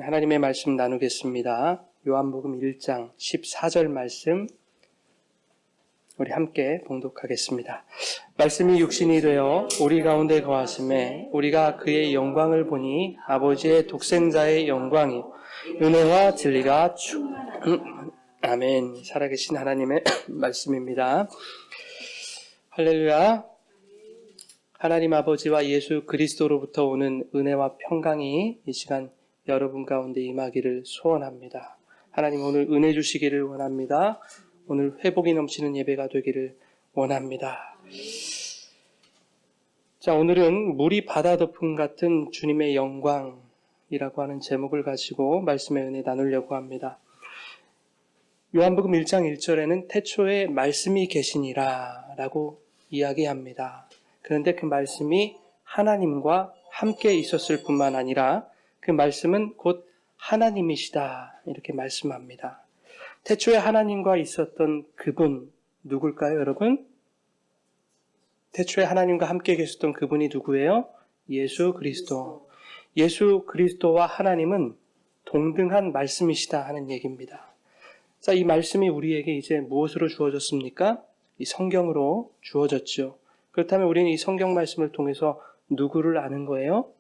하나님의 말씀 나누겠습니다. 요한복음 1장 14절 말씀 우리 함께 봉독하겠습니다. 말씀이 육신이 되어 우리 가운데 거하심에 우리가 그의 영광을 보니 아버지의 독생자의 영광이 은혜와 진리가 아멘. 살아계신 하나님의 말씀입니다. 할렐루야. 하나님 아버지와 예수 그리스도로부터 오는 은혜와 평강이 이 시간 여러분 가운데 임하기를 소원합니다. 하나님 오늘 은혜 주시기를 원합니다. 오늘 회복이 넘치는 예배가 되기를 원합니다. 자, 오늘은 물이 바다 덮음 같은 주님의 영광이라고 하는 제목을 가지고 말씀의 은혜 나누려고 합니다. 요한복음 1장 1절에는 태초에 말씀이 계시니라 라고 이야기합니다. 그런데 그 말씀이 하나님과 함께 있었을 뿐만 아니라 그 말씀은 곧 하나님이시다 이렇게 말씀합니다. 태초에 하나님과 있었던 그분 누굴까요, 여러분? 태초에 하나님과 함께 계셨던 그분이 누구예요? 예수 그리스도. 예수 그리스도와 하나님은 동등한 말씀이시다 하는 얘기입니다. 자, 이 말씀이 우리에게 이제 무엇으로 주어졌습니까? 이 성경으로 주어졌죠. 그렇다면 우리는 이 성경 말씀을 통해서 누구를 아는 거예요?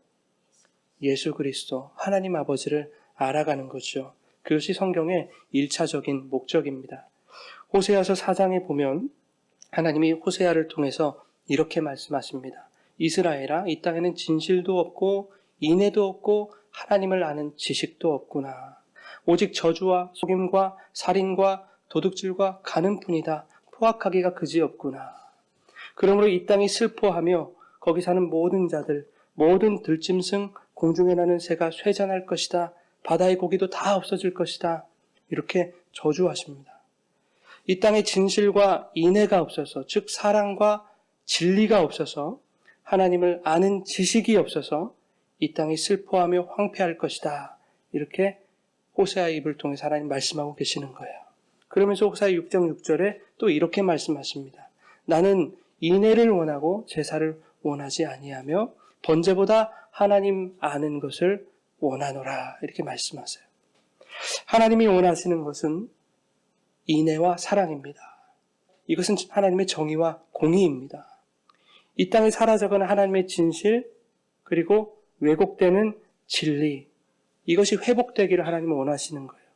예수 그리스도, 하나님 아버지를 알아가는 거죠. 그것이 성경의 1차적인 목적입니다. 호세아서 4장에 보면 하나님이 호세아를 통해서 이렇게 말씀하십니다. 이스라엘아, 이 땅에는 진실도 없고 인애도 없고 하나님을 아는 지식도 없구나. 오직 저주와 속임과 살인과 도둑질과 가는 뿐이다. 포악하기가 그지없구나. 그러므로 이 땅이 슬퍼하며 거기 사는 모든 자들, 모든 들짐승, 공중에 나는 새가 쇠잔할 것이다. 바다의 고기도 다 없어질 것이다. 이렇게 저주하십니다. 이 땅에 진실과 인애가 없어서, 즉 사랑과 진리가 없어서, 하나님을 아는 지식이 없어서 이 땅이 슬퍼하며 황폐할 것이다. 이렇게 호세아의 입을 통해서 하나님 말씀하고 계시는 거예요. 그러면서 호세아 6장 6절에 또 이렇게 말씀하십니다. 나는 인애를 원하고 제사를 원하지 아니하며 번제보다 하나님 아는 것을 원하노라 이렇게 말씀하세요. 하나님이 원하시는 것은 인애와 사랑입니다. 이것은 하나님의 정의와 공의입니다. 이 땅에 사라져가는 하나님의 진실 그리고 왜곡되는 진리 이것이 회복되기를 하나님은 원하시는 거예요.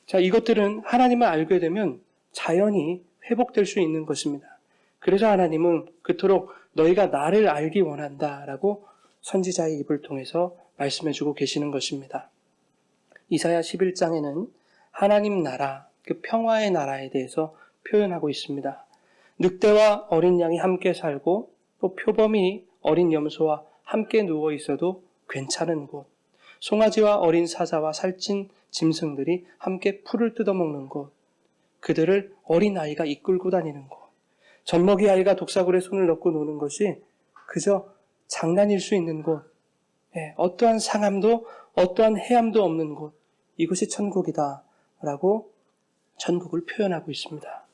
자, 이것들은 하나님을 알게 되면 자연히 회복될 수 있는 것입니다. 그래서 하나님은 그토록 너희가 나를 알기 원한다라고 선지자의 입을 통해서 말씀해주고 계시는 것입니다. 이사야 11장에는 하나님 나라, 그 평화의 나라에 대해서 표현하고 있습니다. 늑대와 어린 양이 함께 살고 또 표범이 어린 염소와 함께 누워 있어도 괜찮은 곳, 송아지와 어린 사자와 살찐 짐승들이 함께 풀을 뜯어먹는 곳, 그들을 어린 아이가 이끌고 다니는 곳, 젖먹이 아이가 독사굴에 손을 넣고 노는 것이 그저 장난일 수 있는 곳, 어떠한 상함도 어떠한 해함도 없는 곳, 이것이 천국이다라고 천국을 표현하고 있습니다.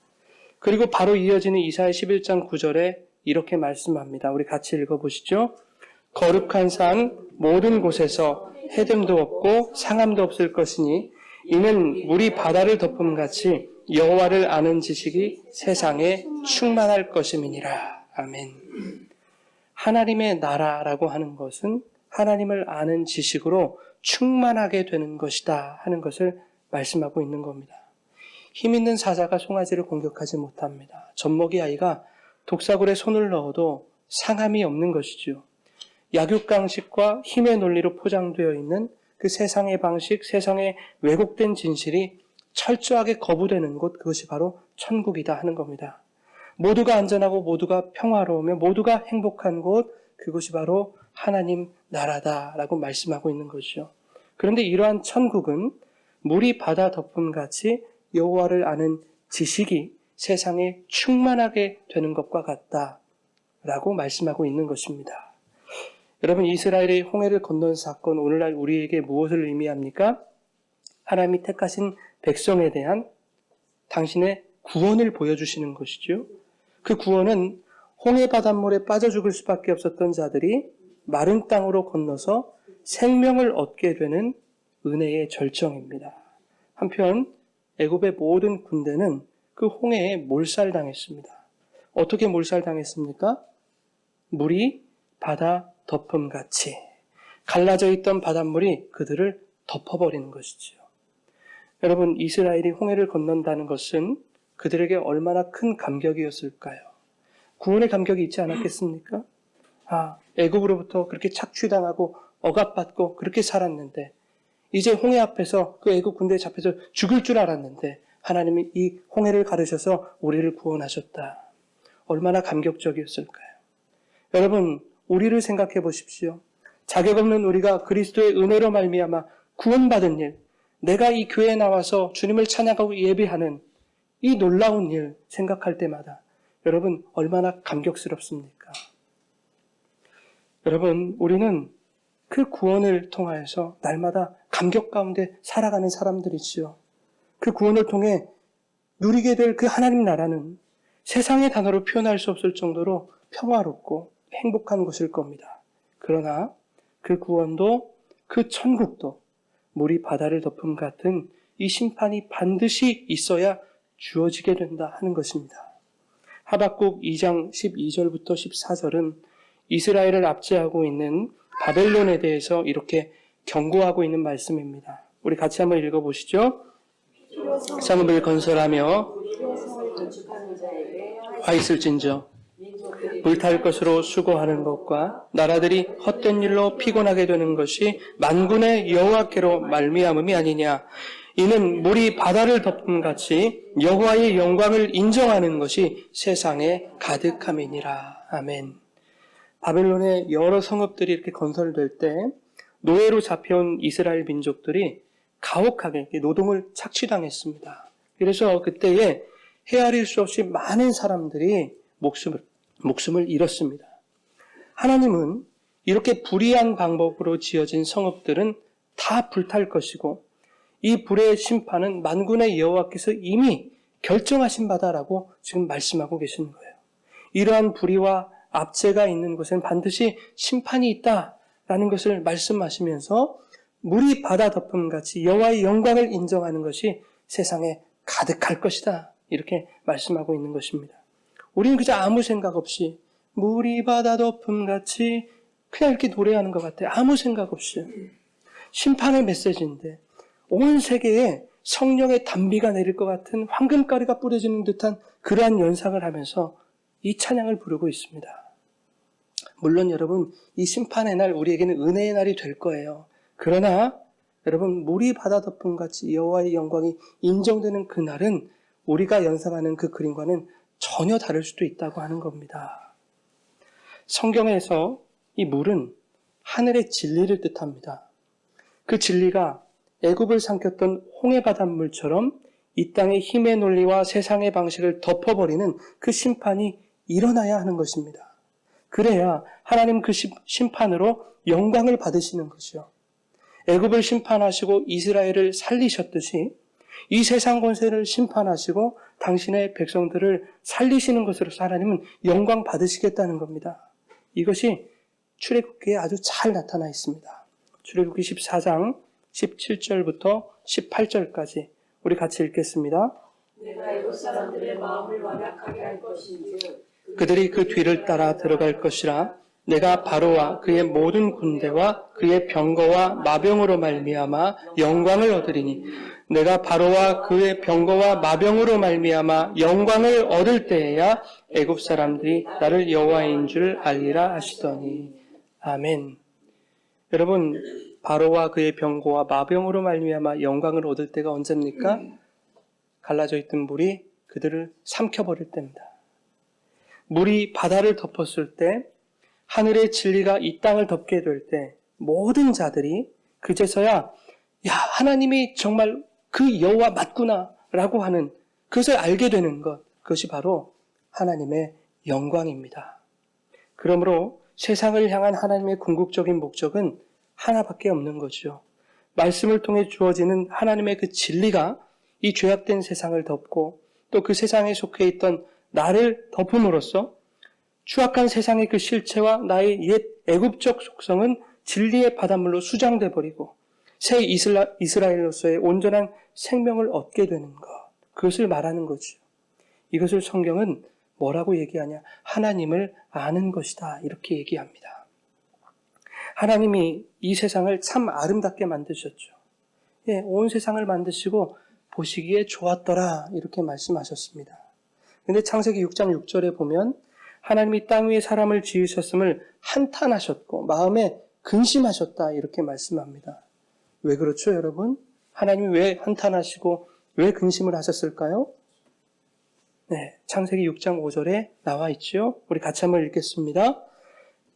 그리고 바로 이어지는 이사야 11장 9절에 이렇게 말씀합니다. 우리 같이 읽어보시죠. 거룩한 산 모든 곳에서 해됨도 없고 상함도 없을 것이니 이는 물이 바다를 덮음같이 여호와를 아는 지식이 세상에 충만할 것임이니라. 아멘. 하나님의 나라라고 하는 것은 하나님을 아는 지식으로 충만하게 되는 것이다 하는 것을 말씀하고 있는 겁니다. 힘 있는 사자가 송아지를 공격하지 못합니다. 젖먹이 아이가 독사굴에 손을 넣어도 상함이 없는 것이죠. 약육강식과 힘의 논리로 포장되어 있는 그 세상의 방식, 세상의 왜곡된 진실이 철저하게 거부되는 곳, 그것이 바로 천국이다 하는 겁니다. 모두가 안전하고 모두가 평화로우며 모두가 행복한 곳, 그것이 바로 하나님 나라다라고 말씀하고 있는 것이죠. 그런데 이러한 천국은 물이 바다 덮음같이 여호와를 아는 지식이 세상에 충만하게 되는 것과 같다라고 말씀하고 있는 것입니다. 여러분, 이스라엘의 홍해를 건넌 사건, 오늘날 우리에게 무엇을 의미합니까? 하나님이 택하신 백성에 대한 당신의 구원을 보여주시는 것이죠. 그 구원은 홍해 바닷물에 빠져 죽을 수밖에 없었던 자들이 마른 땅으로 건너서 생명을 얻게 되는 은혜의 절정입니다. 한편 애굽의 모든 군대는 그 홍해에 몰살당했습니다. 어떻게 몰살당했습니까? 물이 바다 덮음같이 갈라져 있던 바닷물이 그들을 덮어버리는 것이지요. 여러분, 이스라엘이 홍해를 건넌다는 것은 그들에게 얼마나 큰 감격이었을까요? 구원의 감격이 있지 않았겠습니까? 애굽으로부터 그렇게 착취당하고 억압받고 그렇게 살았는데 이제 홍해 앞에서 그 애굽 군대에 잡혀서 죽을 줄 알았는데 하나님이 이 홍해를 가르셔서 우리를 구원하셨다. 얼마나 감격적이었을까요? 여러분, 우리를 생각해 보십시오. 자격 없는 우리가 그리스도의 은혜로 말미암아 구원받은 일, 내가 이 교회에 나와서 주님을 찬양하고 예배하는 이 놀라운 일 생각할 때마다 여러분 얼마나 감격스럽습니까? 여러분, 우리는 그 구원을 통하여서 날마다 감격 가운데 살아가는 사람들이지요. 그 구원을 통해 누리게 될 그 하나님 나라는 세상의 단어로 표현할 수 없을 정도로 평화롭고 행복한 곳일 겁니다. 그러나 그 구원도 그 천국도 물이 바다를 덮음 같은 이 심판이 반드시 있어야 주어지게 된다 하는 것입니다. 하박국 2장 12절부터 14절은 이스라엘을 압제하고 있는 바벨론에 대해서 이렇게 경고하고 있는 말씀입니다. 우리 같이 한번 읽어보시죠. 성읍을 건설하며 화 있을진저 불탈 것으로 수고하는 것과 나라들이 헛된 일로 피곤하게 되는 것이 만군의 여호와께로 말미암음이 아니냐. 이는 물이 바다를 덮음같이 여호와의 영광을 인정하는 것이 세상에 가득함이니라. 아멘. 바벨론의 여러 성읍들이 이렇게 건설될 때 노예로 잡혀온 이스라엘 민족들이 가혹하게 노동을 착취당했습니다. 그래서 그때에 헤아릴 수 없이 많은 사람들이 목숨을 잃었습니다. 하나님은 이렇게 불의한 방법으로 지어진 성읍들은 다 불탈 것이고 이 불의 심판은 만군의 여호와께서 이미 결정하신 바다라고 지금 말씀하고 계시는 거예요. 이러한 불의와 압제가 있는 곳에는 반드시 심판이 있다라는 것을 말씀하시면서 물이 바다 덮음같이 여호와의 영광을 인정하는 것이 세상에 가득할 것이다. 이렇게 말씀하고 있는 것입니다. 우리는 그저 아무 생각 없이 물이 바다 덮음같이 그냥 이렇게 노래하는 것 같아요. 아무 생각 없이. 심판의 메시지인데 온 세계에 성령의 단비가 내릴 것 같은 황금가루가 뿌려지는 듯한 그러한 연상을 하면서 이 찬양을 부르고 있습니다. 물론 여러분, 이 심판의 날 우리에게는 은혜의 날이 될 거예요. 그러나 여러분, 물이 바다 덮음같이 여호와의 영광이 인정되는 그날은 우리가 연상하는 그 그림과는 전혀 다를 수도 있다고 하는 겁니다. 성경에서 이 물은 하늘의 진리를 뜻합니다. 그 진리가 애굽을 삼켰던 홍해 바닷물처럼 이 땅의 힘의 논리와 세상의 방식을 덮어버리는 그 심판이 일어나야 하는 것입니다. 그래야 하나님 그 심판으로 영광을 받으시는 것이요. 애굽을 심판하시고 이스라엘을 살리셨듯이 이 세상 권세를 심판하시고 당신의 백성들을 살리시는 것으로서 하나님은 영광 받으시겠다는 겁니다. 이것이 출애굽기에 아주 잘 나타나 있습니다. 출애굽기 14장 17절부터 18절까지 우리 같이 읽겠습니다. 내가 애굽 사람들의 마음을 완악하게 할 것인즉 그들이 그 뒤를 따라 들어갈 것이라. 내가 바로와 그의 모든 군대와 그의 병거와 마병으로 말미암아 영광을 얻으리니 내가 바로와 그의 병거와 마병으로 말미암아 영광을 얻을 때에야 애굽 사람들이 나를 여호와인 줄 알리라 하시더니. 아멘. 여러분, 바로와 그의 병거와 마병으로 말미암아 영광을 얻을 때가 언제입니까? 갈라져 있던 물이 그들을 삼켜버릴 때입니다. 물이 바다를 덮었을 때, 하늘의 진리가 이 땅을 덮게 될 때 모든 자들이 그제서야 하나님이 정말 그 여호와 맞구나 라고 하는 그것을 알게 되는 것, 그것이 바로 하나님의 영광입니다. 그러므로 세상을 향한 하나님의 궁극적인 목적은 하나밖에 없는 거죠. 말씀을 통해 주어지는 하나님의 그 진리가 이 죄악된 세상을 덮고 또 그 세상에 속해 있던 나를 덮음으로써 추악한 세상의 그 실체와 나의 옛 애굽적 속성은 진리의 바닷물로 수장돼 버리고 새 이스라엘로서의 온전한 생명을 얻게 되는 것. 그것을 말하는 거죠. 이것을 성경은 뭐라고 얘기하냐? 하나님을 아는 것이다. 이렇게 얘기합니다. 하나님이 이 세상을 참 아름답게 만드셨죠. 예, 온 세상을 만드시고 보시기에 좋았더라. 이렇게 말씀하셨습니다. 근데 창세기 6장 6절에 보면 하나님이 땅 위에 사람을 지으셨음을 한탄하셨고 마음에 근심하셨다. 이렇게 말씀합니다. 왜 그렇죠, 여러분? 하나님이 왜 한탄하시고 왜 근심을 하셨을까요? 네, 창세기 6장 5절에 나와 있죠. 우리 같이 한번 읽겠습니다.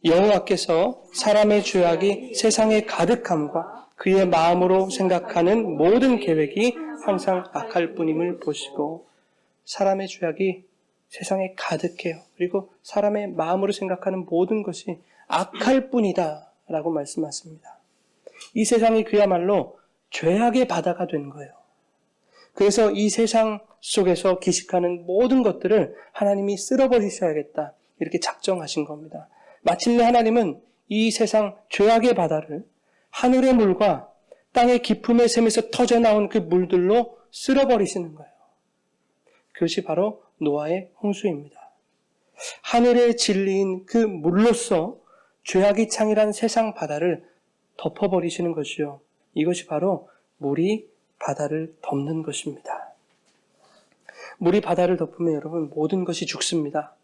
여호와께서 사람의 죄악이 세상에 가득함과 그의 마음으로 생각하는 모든 계획이 항상 악할 뿐임을 보시고, 사람의 죄악이 세상에 가득해요. 그리고 사람의 마음으로 생각하는 모든 것이 악할 뿐이다 라고 말씀하십니다. 이 세상이 그야말로 죄악의 바다가 된 거예요. 그래서 이 세상 속에서 기식하는 모든 것들을 하나님이 쓸어버리셔야겠다 이렇게 작정하신 겁니다. 마침내 하나님은 이 세상 죄악의 바다를 하늘의 물과 땅의 깊음의 샘에서 터져나온 그 물들로 쓸어버리시는 거예요. 그것이 바로 노아의 홍수입니다. 하늘의 진리인 그 물로서 죄악이 창일한 세상 바다를 덮어버리시는 것이요. 이것이 바로 물이 바다를 덮는 것입니다. 물이 바다를 덮으면 여러분 모든 것이 죽습니다.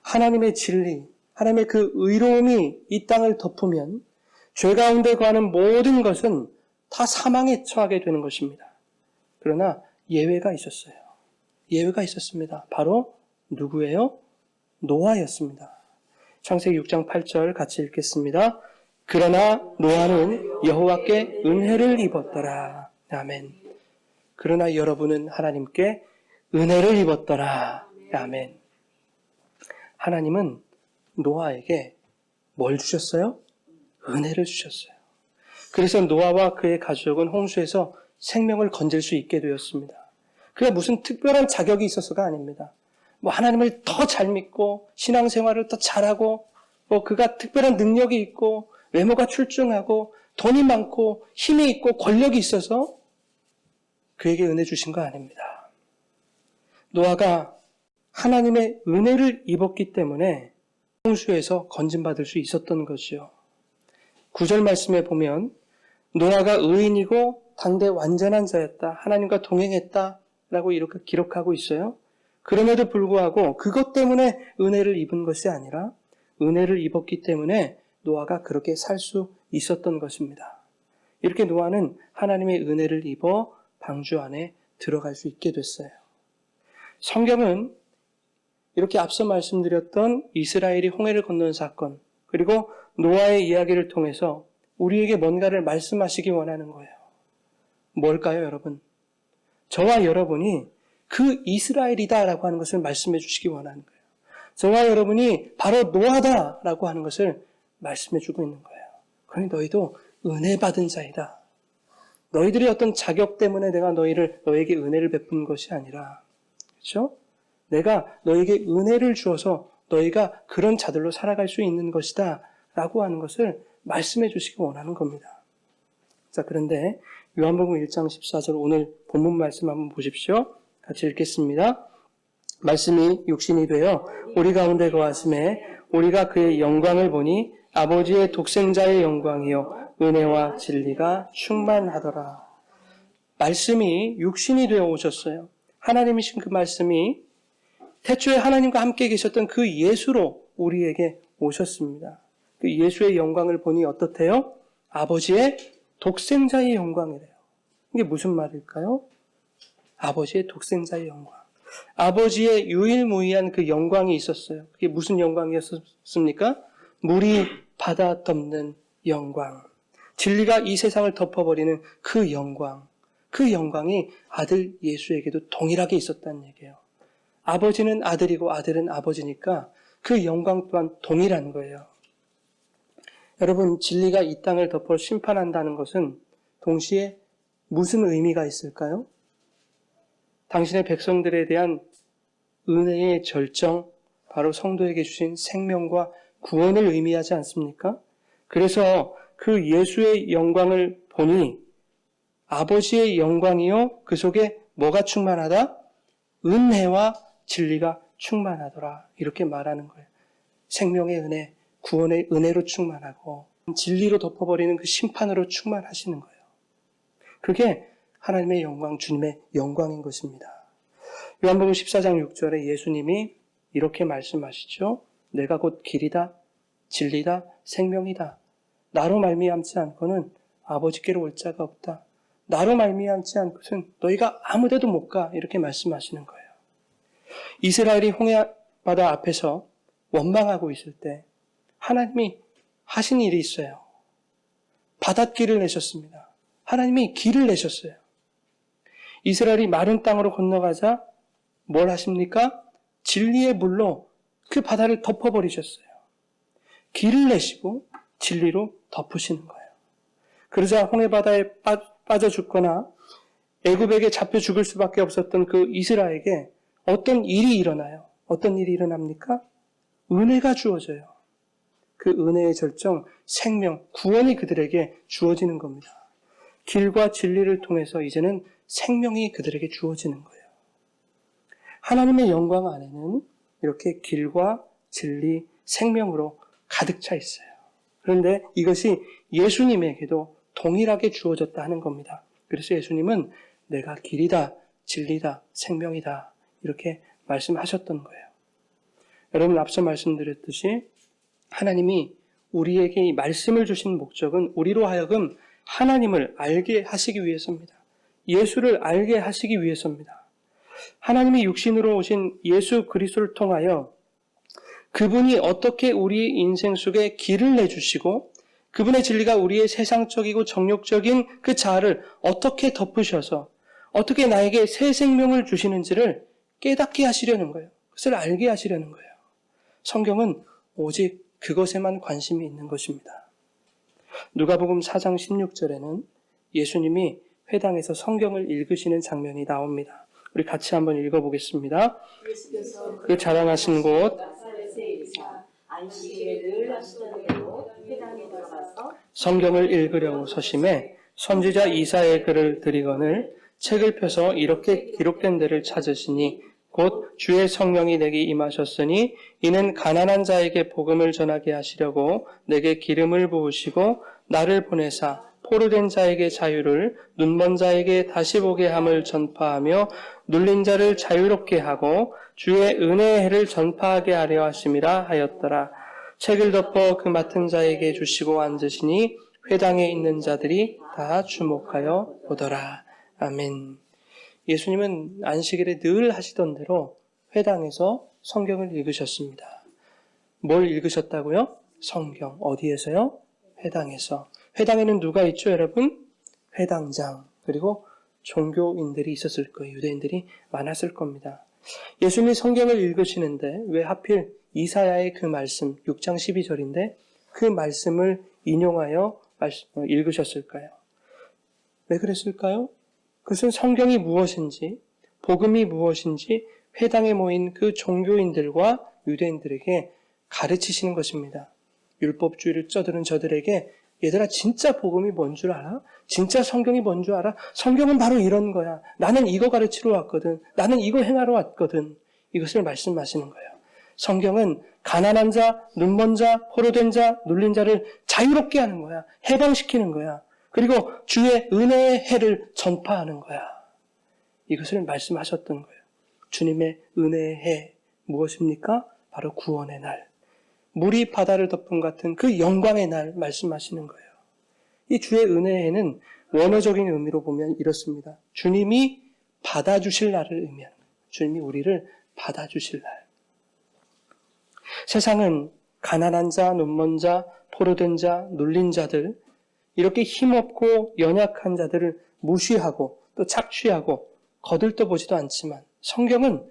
하나님의 진리, 하나님의 그 의로움이 이 땅을 덮으면 죄 가운데 거하는 모든 것은 다 사망에 처하게 되는 것입니다. 그러나 예외가 있었어요. 예외가 있었습니다. 바로 누구예요? 노아였습니다. 창세기 6장 8절 같이 읽겠습니다. 그러나 노아는 여호와께 은혜를 입었더라. 아멘. 그러나 여러분은 하나님께 은혜를 입었더라. 아멘. 하나님은 노아에게 뭘 주셨어요? 은혜를 주셨어요. 그래서 노아와 그의 가족은 홍수에서 생명을 건질 수 있게 되었습니다. 그게 무슨 특별한 자격이 있어서가 아닙니다. 뭐 하나님을 더 잘 믿고 신앙생활을 더 잘하고 뭐 그가 특별한 능력이 있고 외모가 출중하고 돈이 많고 힘이 있고 권력이 있어서 그에게 은혜 주신 거 아닙니다. 노아가 하나님의 은혜를 입었기 때문에 홍수에서 건진받을 수 있었던 것이요. 9절 말씀에 보면 노아가 의인이고 당대 완전한 자였다. 하나님과 동행했다라고 이렇게 기록하고 있어요. 그럼에도 불구하고 그것 때문에 은혜를 입은 것이 아니라 은혜를 입었기 때문에 노아가 그렇게 살 수 있었던 것입니다. 이렇게 노아는 하나님의 은혜를 입어 방주 안에 들어갈 수 있게 됐어요. 성경은 이렇게 앞서 말씀드렸던 이스라엘이 홍해를 건넌 사건, 그리고 노아의 이야기를 통해서 우리에게 뭔가를 말씀하시기 원하는 거예요. 뭘까요, 여러분? 저와 여러분이 그 이스라엘이다라고 하는 것을 말씀해 주시기 원하는 거예요. 저와 여러분이 바로 노아다라고 하는 것을 말씀해 주고 있는 거예요. 그러니 너희도 은혜 받은 자이다. 너희들의 어떤 자격 때문에 내가 너에게 은혜를 베푼 것이 아니라, 그렇죠? 내가 너에게 은혜를 주어서 너희가 그런 자들로 살아갈 수 있는 것이다 라고 하는 것을 말씀해 주시기 원하는 겁니다. 자, 그런데 요한복음 1장 14절 오늘 본문 말씀 한번 보십시오. 같이 읽겠습니다. 말씀이 육신이 되어 우리 가운데 거하심에 우리가 그의 영광을 보니 아버지의 독생자의 영광이요 은혜와 진리가 충만하더라. 말씀이 육신이 되어 오셨어요. 하나님이신 그 말씀이 태초에 하나님과 함께 계셨던 그 예수로 우리에게 오셨습니다. 그 예수의 영광을 보니 어떻대요? 아버지의 독생자의 영광이래요. 이게 무슨 말일까요? 아버지의 독생자의 영광. 아버지의 유일무이한 그 영광이 있었어요. 그게 무슨 영광이었습니까? 물이 바다 덮는 영광. 진리가 이 세상을 덮어버리는 그 영광. 그 영광이 아들 예수에게도 동일하게 있었다는 얘기예요. 아버지는 아들이고 아들은 아버지니까 그 영광 또한 동일한 거예요. 여러분, 진리가 이 땅을 덮어 심판한다는 것은 동시에 무슨 의미가 있을까요? 당신의 백성들에 대한 은혜의 절정, 바로 성도에게 주신 생명과 구원을 의미하지 않습니까? 그래서 그 예수의 영광을 보니 아버지의 영광이요 그 속에 뭐가 충만하다? 은혜와 진리가 충만하더라. 이렇게 말하는 거예요. 생명의 은혜, 구원의 은혜로 충만하고 진리로 덮어버리는 그 심판으로 충만하시는 거예요. 그게 하나님의 영광, 주님의 영광인 것입니다. 요한복음 14장 6절에 예수님이 이렇게 말씀하시죠. 내가 곧 길이다, 진리다, 생명이다. 나로 말미암지 않고는 아버지께로 올 자가 없다. 나로 말미암지 않고는 너희가 아무데도 못 가. 이렇게 말씀하시는 거예요. 이스라엘이 홍해바다 앞에서 원망하고 있을 때 하나님이 하신 일이 있어요. 바닷길을 내셨습니다. 하나님이 길을 내셨어요. 이스라엘이 마른 땅으로 건너가자 뭘 하십니까? 진리의 물로 그 바다를 덮어버리셨어요. 길을 내시고 진리로 덮으시는 거예요. 그러자 홍해바다에 빠져 죽거나 애굽에게 잡혀 죽을 수밖에 없었던 그 이스라엘에게 어떤 일이 일어나요? 어떤 일이 일어납니까? 은혜가 주어져요. 그 은혜의 절정, 생명, 구원이 그들에게 주어지는 겁니다. 길과 진리를 통해서 이제는 생명이 그들에게 주어지는 거예요. 하나님의 영광 안에는 이렇게 길과 진리, 생명으로 가득 차 있어요. 그런데 이것이 예수님에게도 동일하게 주어졌다 하는 겁니다. 그래서 예수님은 내가 길이다, 진리다, 생명이다 이렇게 말씀하셨던 거예요. 여러분 앞서 말씀드렸듯이 하나님이 우리에게 이 말씀을 주신 목적은 우리로 하여금 하나님을 알게 하시기 위해서입니다. 예수를 알게 하시기 위해서입니다. 하나님이 육신으로 오신 예수 그리스도를 통하여 그분이 어떻게 우리 인생 속에 길을 내주시고 그분의 진리가 우리의 세상적이고 정욕적인 그 자아를 어떻게 덮으셔서 어떻게 나에게 새 생명을 주시는지를 깨닫게 하시려는 거예요. 그것을 알게 하시려는 거예요. 성경은 오직 그것에만 관심이 있는 것입니다. 누가복음 4장 16절에는 예수님이 회당에서 성경을 읽으시는 장면이 나옵니다. 우리 같이 한번 읽어보겠습니다. 그 자랑하신 곳 안식일에 늘 하시던 대로 회당에 들어가서 성경을 읽으려고 서심해 선지자 이사의 글을 들이거늘 책을 펴서 이렇게 기록된 데를 찾으시니 곧 주의 성령이 내게 임하셨으니 이는 가난한 자에게 복음을 전하게 하시려고 내게 기름을 부으시고 나를 보내사 포로된 자에게 자유를 눈먼 자에게 다시 보게 함을 전파하며 눌린 자를 자유롭게 하고 주의 은혜의 해를 전파하게 하려 하심이라 하였더라. 책을 덮어 그 맡은 자에게 주시고 앉으시니 회당에 있는 자들이 다 주목하여 보더라. 아멘. 예수님은 안식일에 늘 하시던 대로 회당에서 성경을 읽으셨습니다. 뭘 읽으셨다고요? 성경. 어디에서요? 회당에서. 회당에는 누가 있죠, 여러분? 회당장. 그리고 종교인들이 있었을 거예요. 유대인들이 많았을 겁니다. 예수님이 성경을 읽으시는데 왜 하필 이사야의 그 말씀, 6장 12절인데 그 말씀을 인용하여 읽으셨을까요? 왜 그랬을까요? 그것은 성경이 무엇인지, 복음이 무엇인지 회당에 모인 그 종교인들과 유대인들에게 가르치시는 것입니다. 율법주의를 쩌드는 저들에게 얘들아 진짜 복음이 뭔 줄 알아? 진짜 성경이 뭔 줄 알아? 성경은 바로 이런 거야. 나는 이거 가르치러 왔거든. 나는 이거 행하러 왔거든. 이것을 말씀하시는 거예요. 성경은 가난한 자, 눈먼 자, 포로된 자, 눌린 자를 자유롭게 하는 거야. 해방시키는 거야. 그리고 주의 은혜의 해를 전파하는 거야. 이것을 말씀하셨던 거예요. 주님의 은혜의 해 무엇입니까? 바로 구원의 날. 물이 바다를 덮은 같은 그 영광의 날 말씀하시는 거예요. 이 주의 은혜의 해는 원어적인 의미로 보면 이렇습니다. 주님이 받아주실 날을 의미하는 거예요. 주님이 우리를 받아주실 날. 세상은 가난한 자, 눈먼 자, 포로된 자, 눌린 자들, 이렇게 힘없고 연약한 자들을 무시하고 또 착취하고 거들떠보지도 않지만 성경은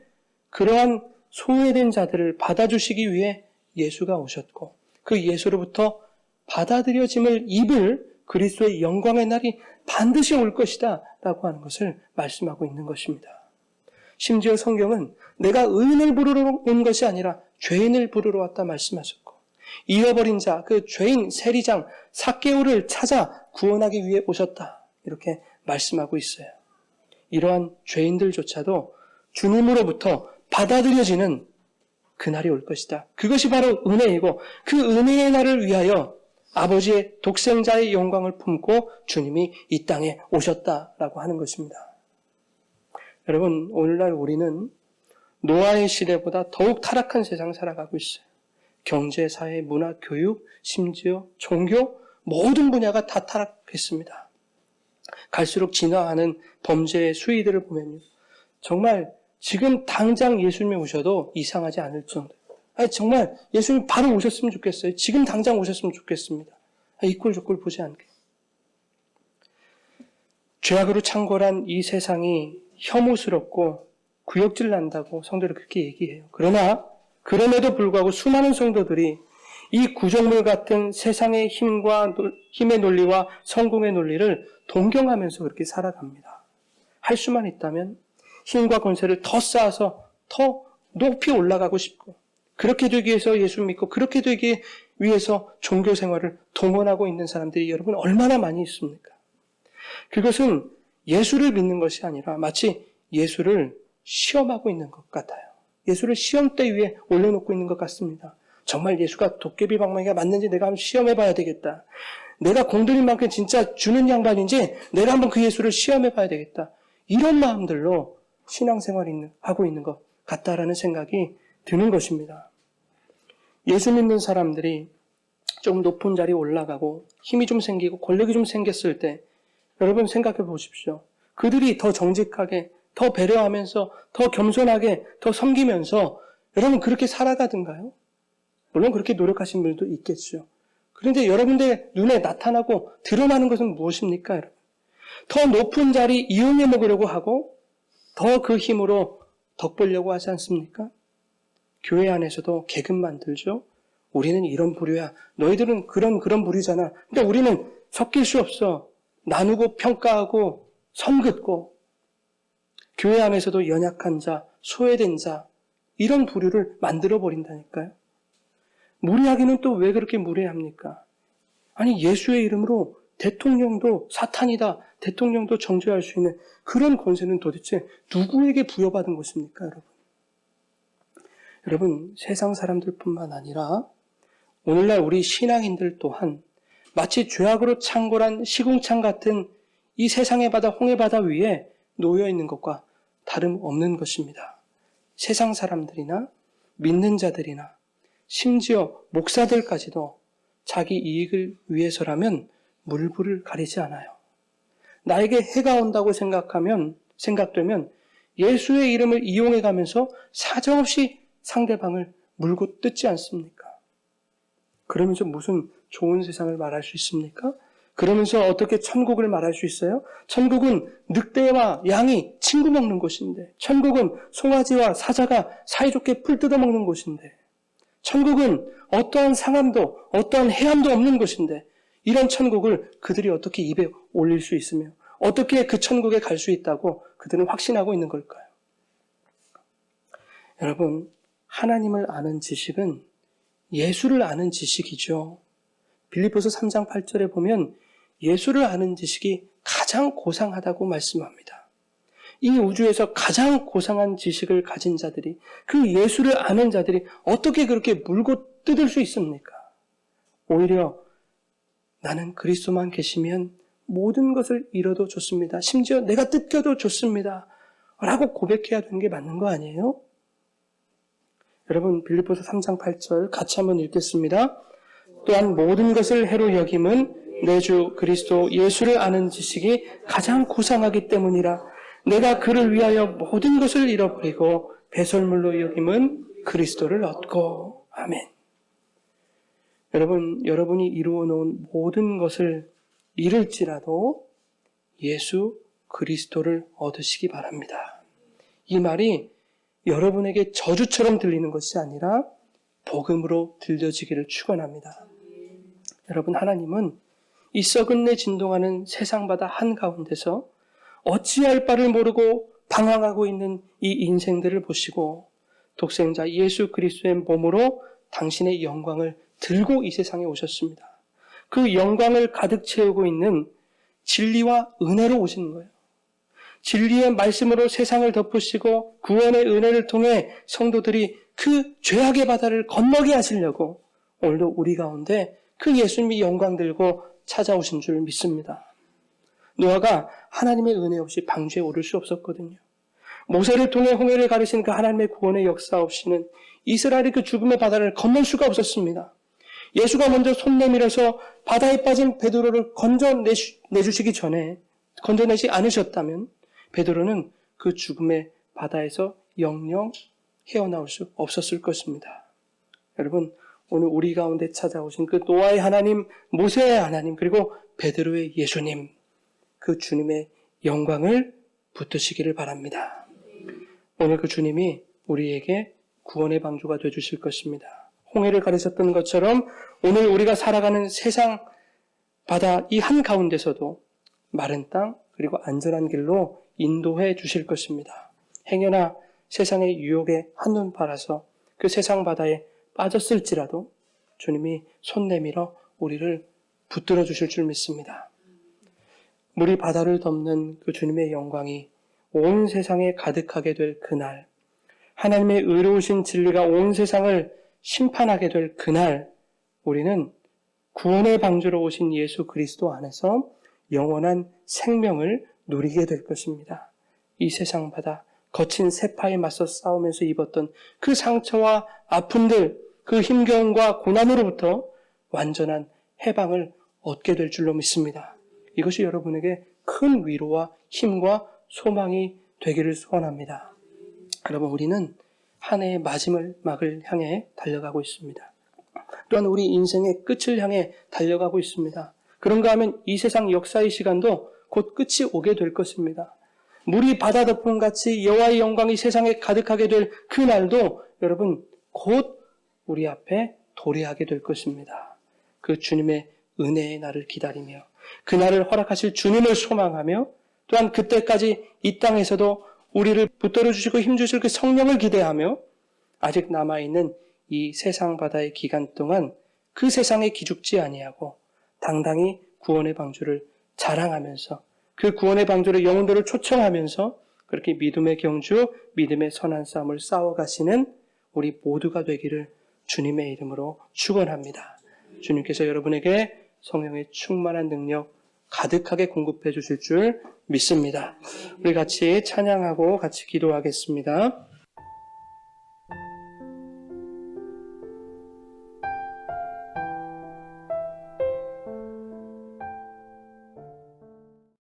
그러한 소외된 자들을 받아주시기 위해 예수가 오셨고 그 예수로부터 받아들여짐을 입을 그리스도의 영광의 날이 반드시 올 것이다 라고 하는 것을 말씀하고 있는 것입니다. 심지어 성경은 내가 의인을 부르러 온 것이 아니라 죄인을 부르러 왔다 말씀하셨고 잃어버린 자, 그 죄인 세리장 삭개오를 찾아 구원하기 위해 오셨다. 이렇게 말씀하고 있어요. 이러한 죄인들조차도 주님으로부터 받아들여지는 그날이 올 것이다. 그것이 바로 은혜이고 그 은혜의 날을 위하여 아버지의 독생자의 영광을 품고 주님이 이 땅에 오셨다라고 하는 것입니다. 여러분, 오늘날 우리는 노아의 시대보다 더욱 타락한 세상을 살아가고 있어요. 경제, 사회, 문화, 교육, 심지어 종교 모든 분야가 다 타락했습니다. 갈수록 진화하는 범죄의 수위들을 보면요. 정말 지금 당장 예수님이 오셔도 이상하지 않을 정도. 정말 예수님 바로 오셨으면 좋겠어요. 지금 당장 오셨으면 좋겠습니다. 이꼴 저꼴 보지 않게. 죄악으로 창궐한 이 세상이 혐오스럽고 구역질 난다고 성도들이 그렇게 얘기해요. 그러나 그럼에도 불구하고 수많은 성도들이 이 구조물 같은 세상의 힘의 논리와 성공의 논리를 동경하면서 그렇게 살아갑니다. 할 수만 있다면 힘과 권세를 더 쌓아서 더 높이 올라가고 싶고 그렇게 되기 위해서 예수 믿고 그렇게 되기 위해서 종교 생활을 동원하고 있는 사람들이 여러분 얼마나 많이 있습니까? 그것은 예수를 믿는 것이 아니라 마치 예수를 시험하고 있는 것 같아요. 예수를 시험대 위에 올려놓고 있는 것 같습니다. 정말 예수가 도깨비 방망이가 맞는지 내가 한번 시험해봐야 되겠다. 내가 공들인 만큼 진짜 주는 양반인지 내가 한번 그 예수를 시험해봐야 되겠다. 이런 마음들로 신앙생활을 하고 있는 것 같다라는 생각이 드는 것입니다. 예수 믿는 사람들이 좀 높은 자리에 올라가고 힘이 좀 생기고 권력이 좀 생겼을 때 여러분 생각해 보십시오. 그들이 더 정직하게, 더 배려하면서, 더 겸손하게, 더 섬기면서 여러분 그렇게 살아가든가요? 물론 그렇게 노력하신 분들도 있겠죠. 그런데 여러분들 눈에 나타나고 드러나는 것은 무엇입니까, 여러분? 더 높은 자리 이용해 먹으려고 하고 더 그 힘으로 덕보려고 하지 않습니까? 교회 안에서도 계급 만들죠. 우리는 이런 부류야. 너희들은 그런 부류잖아. 근데 우리는 섞일 수 없어. 나누고 평가하고 선긋고 교회 안에서도 연약한 자, 소외된 자 이런 부류를 만들어 버린다니까요. 무례하기는 또 왜 그렇게 무례합니까? 아니 예수의 이름으로 대통령도 사탄이다. 대통령도 정죄할 수 있는 그런 권세는 도대체 누구에게 부여받은 것입니까, 여러분? 여러분, 세상 사람들뿐만 아니라 오늘날 우리 신앙인들 또한 마치 죄악으로 창궐한 시궁창 같은 이 세상의 바다, 홍해 바다 위에 놓여 있는 것과 다름없는 것입니다. 세상 사람들이나 믿는 자들이나 심지어 목사들까지도 자기 이익을 위해서라면 물불을 가리지 않아요. 나에게 해가 온다고 생각되면 예수의 이름을 이용해 가면서 사정없이 상대방을 물고 뜯지 않습니까? 그러면서 무슨 좋은 세상을 말할 수 있습니까? 그러면서 어떻게 천국을 말할 수 있어요? 천국은 늑대와 양이 친구 먹는 곳인데, 천국은 송아지와 사자가 사이좋게 풀 뜯어먹는 곳인데, 천국은 어떠한 상함도 어떠한 해함도 없는 곳인데, 이런 천국을 그들이 어떻게 입에 올릴 수 있으며 어떻게 그 천국에 갈 수 있다고 그들은 확신하고 있는 걸까요? 여러분, 하나님을 아는 지식은 예수를 아는 지식이죠. 빌립보서 3장 8절에 보면 예수를 아는 지식이 가장 고상하다고 말씀합니다. 이 우주에서 가장 고상한 지식을 가진 자들이, 그 예수를 아는 자들이 어떻게 그렇게 물고 뜯을 수 있습니까? 오히려 나는 그리스도만 계시면 모든 것을 잃어도 좋습니다. 심지어 내가 뜯겨도 좋습니다. 라고 고백해야 되는 게 맞는 거 아니에요? 여러분, 빌립보서 3장 8절 같이 한번 읽겠습니다. 또한 모든 것을 해로 여김은 내 주 그리스도 예수를 아는 지식이 가장 고상하기 때문이라. 내가 그를 위하여 모든 것을 잃어버리고 배설물로 여김은 그리스도를 얻고. 아멘. 여러분, 여러분이 이루어 놓은 모든 것을 잃을지라도 예수 그리스도를 얻으시기 바랍니다. 이 말이 여러분에게 저주처럼 들리는 것이 아니라 복음으로 들려지기를 축원합니다. 여러분, 하나님은 이 썩은내 진동하는 세상바다 한가운데서 어찌할 바를 모르고 방황하고 있는 이 인생들을 보시고 독생자 예수 그리스도의 몸으로 당신의 영광을 들고 이 세상에 오셨습니다. 그 영광을 가득 채우고 있는 진리와 은혜로 오신 거예요. 진리의 말씀으로 세상을 덮으시고 구원의 은혜를 통해 성도들이 그 죄악의 바다를 건너게 하시려고 오늘도 우리 가운데 그 예수님이 영광 들고 찾아오신 줄 믿습니다. 노아가 하나님의 은혜 없이 방주에 오를 수 없었거든요. 모세를 통해 홍해를 가르신 그 하나님의 구원의 역사 없이는 이스라엘이 그 죽음의 바다를 건널 수가 없었습니다. 예수가 먼저 손 내밀어서 바다에 빠진 베드로를 건져내주시기 전에 건져내지 않으셨다면 베드로는 그 죽음의 바다에서 영영 헤어나올 수 없었을 것입니다. 여러분, 오늘 우리 가운데 찾아오신 그 노아의 하나님, 모세의 하나님, 그리고 베드로의 예수님, 그 주님의 영광을 붙드시기를 바랍니다. 오늘 그 주님이 우리에게 구원의 방주가 되어주실 것입니다. 홍해를 가르쳤던 것처럼 오늘 우리가 살아가는 세상 바다 이 한가운데서도 마른 땅 그리고 안전한 길로 인도해 주실 것입니다. 행여나 세상의 유혹에 한눈 팔아서 그 세상 바다에 빠졌을지라도 주님이 손 내밀어 우리를 붙들어 주실 줄 믿습니다. 물이 바다를 덮는 그 주님의 영광이 온 세상에 가득하게 될 그날, 하나님의 의로우신 진리가 온 세상을 심판하게 될 그날, 우리는 구원의 방주로 오신 예수 그리스도 안에서 영원한 생명을 누리게 될 것입니다. 이 세상 바다, 거친 세파에 맞서 싸우면서 입었던 그 상처와 아픔들, 그 힘겨움과 고난으로부터 완전한 해방을 얻게 될 줄로 믿습니다. 이것이 여러분에게 큰 위로와 힘과 소망이 되기를 소원합니다. 여러분, 우리는 한 해의 마지막을 향해 달려가고 있습니다. 또한 우리 인생의 끝을 향해 달려가고 있습니다. 그런가 하면 이 세상 역사의 시간도 곧 끝이 오게 될 것입니다. 물이 바다 덮음 같이 여호와의 영광이 세상에 가득하게 될 그 날도 여러분 곧 우리 앞에 도래하게 될 것입니다. 그 주님의 은혜의 날을 기다리며 그 날을 허락하실 주님을 소망하며 또한 그때까지 이 땅에서도 우리를 붙들어 주시고 힘주실 그 성령을 기대하며 아직 남아있는 이 세상 바다의 기간 동안 그 세상에 기죽지 아니하고 당당히 구원의 방주를 자랑하면서 그 구원의 방주를 영혼들을 초청하면서 그렇게 믿음의 경주, 믿음의 선한 싸움을 싸워가시는 우리 모두가 되기를 주님의 이름으로 축원합니다. 주님께서 여러분에게 성령의 충만한 능력 가득하게 공급해 주실 줄 믿습니다. 우리 같이 찬양하고 같이 기도하겠습니다.